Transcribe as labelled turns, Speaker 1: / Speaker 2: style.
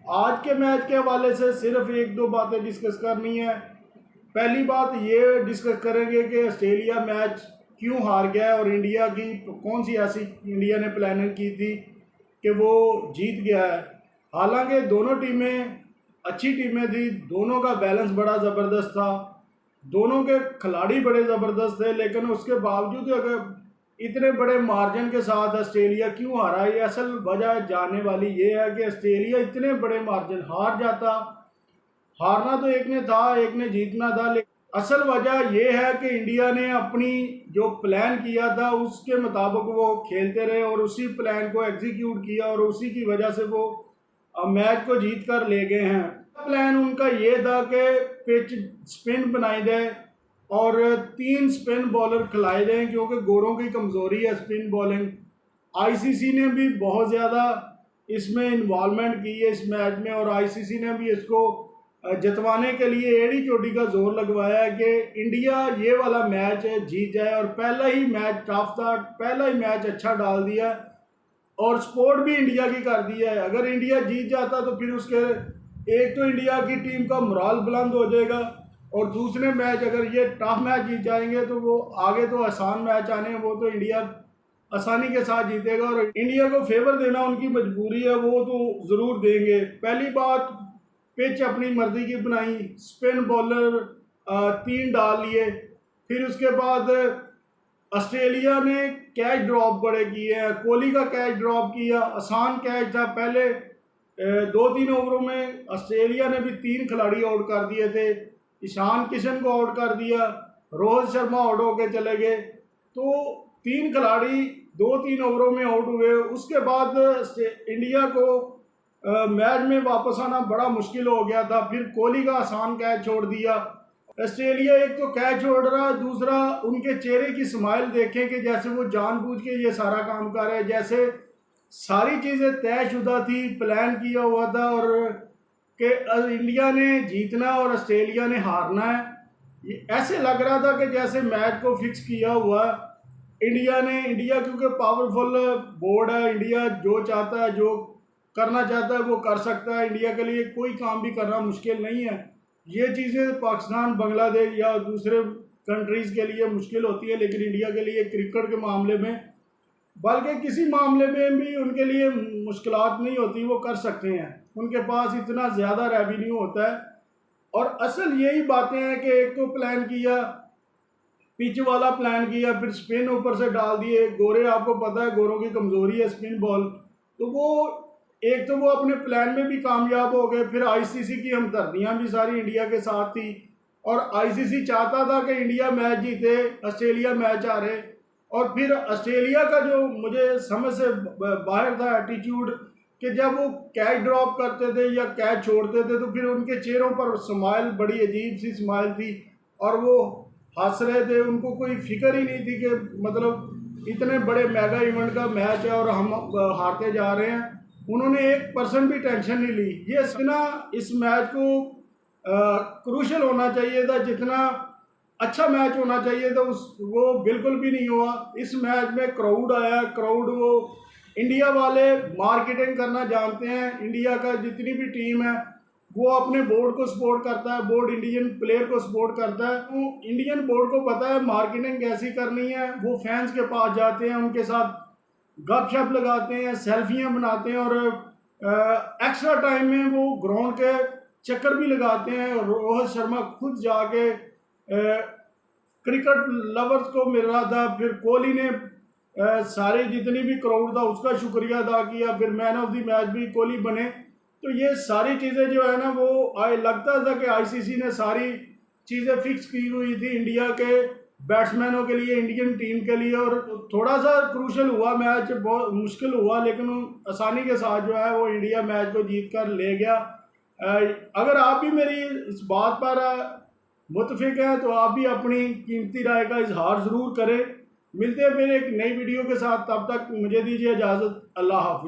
Speaker 1: आज के मैच के हवाले से सिर्फ एक दो बातें डिस्कस करनी है। पहली बात ये डिस्कस करेंगे कि ऑस्ट्रेलिया मैच क्यों हार गया और इंडिया की कौन सी ऐसी इंडिया ने प्लानिंग की थी कि वो जीत गया है। हालांकि दोनों टीमें अच्छी टीमें थी, दोनों का बैलेंस बड़ा ज़बरदस्त था, दोनों के खिलाड़ी बड़े ज़बरदस्त थे, लेकिन उसके बावजूद अगर इतने बड़े मार्जिन के साथ ऑस्ट्रेलिया क्यों हारा, ये असल वजह जानने वाली ये है कि ऑस्ट्रेलिया इतने बड़े मार्जिन हार जाता। हारना तो एक ने था, एक ने जीतना था, लेकिन असल वजह ये है कि इंडिया ने अपनी जो प्लान किया था उसके मुताबिक वो खेलते रहे और उसी प्लान को एग्जीक्यूट किया और उसी की वजह से वो मैच को जीत कर ले गए हैं। प्लान उनका ये था कि पिच स्पिन बनाई जाए और 3 स्पिन बॉलर खिलाए जाएँ, क्योंकि गोरों की कमज़ोरी है स्पिन बॉलिंग। आईसीसी ने भी बहुत ज़्यादा इसमें इन्वॉल्वमेंट की है इस मैच में, और आईसीसी ने भी इसको जितवाने के लिए एड़ी चोटी का जोर लगवाया है कि इंडिया ये वाला मैच जीत जाए। और पहला ही मैच टफ था, पहला ही मैच अच्छा डाल दिया और सपोर्ट भी इंडिया की कर दी है। अगर इंडिया जीत जाता तो फिर उसके एक तो इंडिया की टीम का मोराल बुलंद हो जाएगा, और दूसरे मैच अगर ये टफ मैच जीत जाएंगे तो वो आगे तो आसान मैच आने हैं, वो तो इंडिया आसानी के साथ जीतेगा और इंडिया को फेवर देना उनकी मजबूरी है, वो तो ज़रूर देंगे। पहली बात, पिच अपनी मर्जी की बनाई, स्पिन बॉलर 3 डाल लिए। फिर उसके बाद ऑस्ट्रेलिया ने कैच ड्रॉप बड़े किए हैं। कोहली का कैच ड्रॉप किया, आसान कैच था। पहले 2-3 ओवरों में ऑस्ट्रेलिया ने भी 3 खिलाड़ी आउट कर दिए थे। ईशान किशन को आउट कर दिया, रोहित शर्मा आउट होकर चले गए, तो 3 खिलाड़ी 2-3 ओवरों में आउट हुए। उसके बाद इंडिया को मैच में वापस आना बड़ा मुश्किल हो गया था। फिर कोहली का आसान कैच छोड़ दिया। ऑस्ट्रेलिया एक तो कैच छोड़ रहा, दूसरा उनके चेहरे की स्माइल देखें कि जैसे वो जानबूझ के ये सारा काम कर रहे हैं, जैसे सारी चीज़ें तयशुदा थी, प्लान किया हुआ था और कि इंडिया ने जीतना और ऑस्ट्रेलिया ने हारना है। ये ऐसे लग रहा था कि जैसे मैच को फिक्स किया हुआ इंडिया ने। इंडिया क्योंकि पावरफुल बोर्ड है, इंडिया जो चाहता है, जो करना चाहता है वो कर सकता है। इंडिया के लिए कोई काम भी करना मुश्किल नहीं है। ये चीज़ें पाकिस्तान, बांग्लादेश या दूसरे कंट्रीज़ के लिए मुश्किल होती है, लेकिन इंडिया के लिए क्रिकेट के मामले में, बल्कि किसी मामले में भी उनके लिए मुश्किलात नहीं होती, वो कर सकते हैं। उनके पास इतना ज़्यादा रेवेन्यू होता है। और असल यही बातें हैं कि एक तो प्लान किया, पिच वाला प्लान किया, फिर स्पिन ऊपर से डाल दिए। गोरे, आपको पता है गोरों की कमज़ोरी है स्पिन बॉल, तो वो एक तो वो अपने प्लान में भी कामयाब हो गए। फिर आईसीसी की हमदर्दियाँ भी सारी इंडिया के साथ थी और आईसीसी चाहता था कि इंडिया मैच जीते, ऑस्ट्रेलिया मैच हारे। और फिर ऑस्ट्रेलिया का जो मुझे समझ से बाहर था एटीट्यूड, कि जब वो कैच ड्रॉप करते थे या कैच छोड़ते थे तो फिर उनके चेहरों पर स्माइल, बड़ी अजीब सी स्माइल थी और वो हंस रहे थे। उनको कोई फिक्र ही नहीं थी कि मतलब इतने बड़े मेगा इवेंट का मैच है और हम हारते जा रहे हैं। उन्होंने 1% भी टेंशन नहीं ली। ये इतना इस मैच को क्रूशल होना चाहिए था, जितना अच्छा मैच होना चाहिए था वो बिल्कुल भी नहीं हुआ। इस मैच में क्राउड आया, क्राउड वो इंडिया वाले मार्केटिंग करना जानते हैं। इंडिया का जितनी भी टीम है वो अपने बोर्ड को सपोर्ट करता है, बोर्ड इंडियन प्लेयर को सपोर्ट करता है। तो इंडियन बोर्ड को पता है मार्केटिंग कैसी करनी है। वो फैंस के पास जाते हैं, उनके साथ गपशप लगाते हैं, सेल्फियां बनाते हैं और एक्स्ट्रा टाइम में वो ग्राउंड के चक्कर भी लगाते हैं। रोहित शर्मा खुद जाके क्रिकेट लवर्स को मिल रहा था। फिर कोहली ने सारे जितनी भी क्राउड था उसका शुक्रिया अदा किया। फिर मैन ऑफ द मैच भी कोहली बने। तो ये सारी चीज़ें जो है ना, वो लगता था कि आईसीसी ने सारी चीज़ें फिक्स की हुई थी इंडिया के बैट्समैनों के लिए, इंडियन टीम के लिए। और थोड़ा सा क्रूशल हुआ मैच, बहुत मुश्किल हुआ, लेकिन आसानी के साथ जो है वो इंडिया मैच को जीत कर ले गया। अगर आप भी मेरी इस बात पर मुतफिक हैं तो आप भी अपनी कीमती राय का इजहार ज़रूर करें। मिलते हैं फिर एक नई वीडियो के साथ, तब तक मुझे दीजिए इजाज़त। अल्लाह हाफिज़।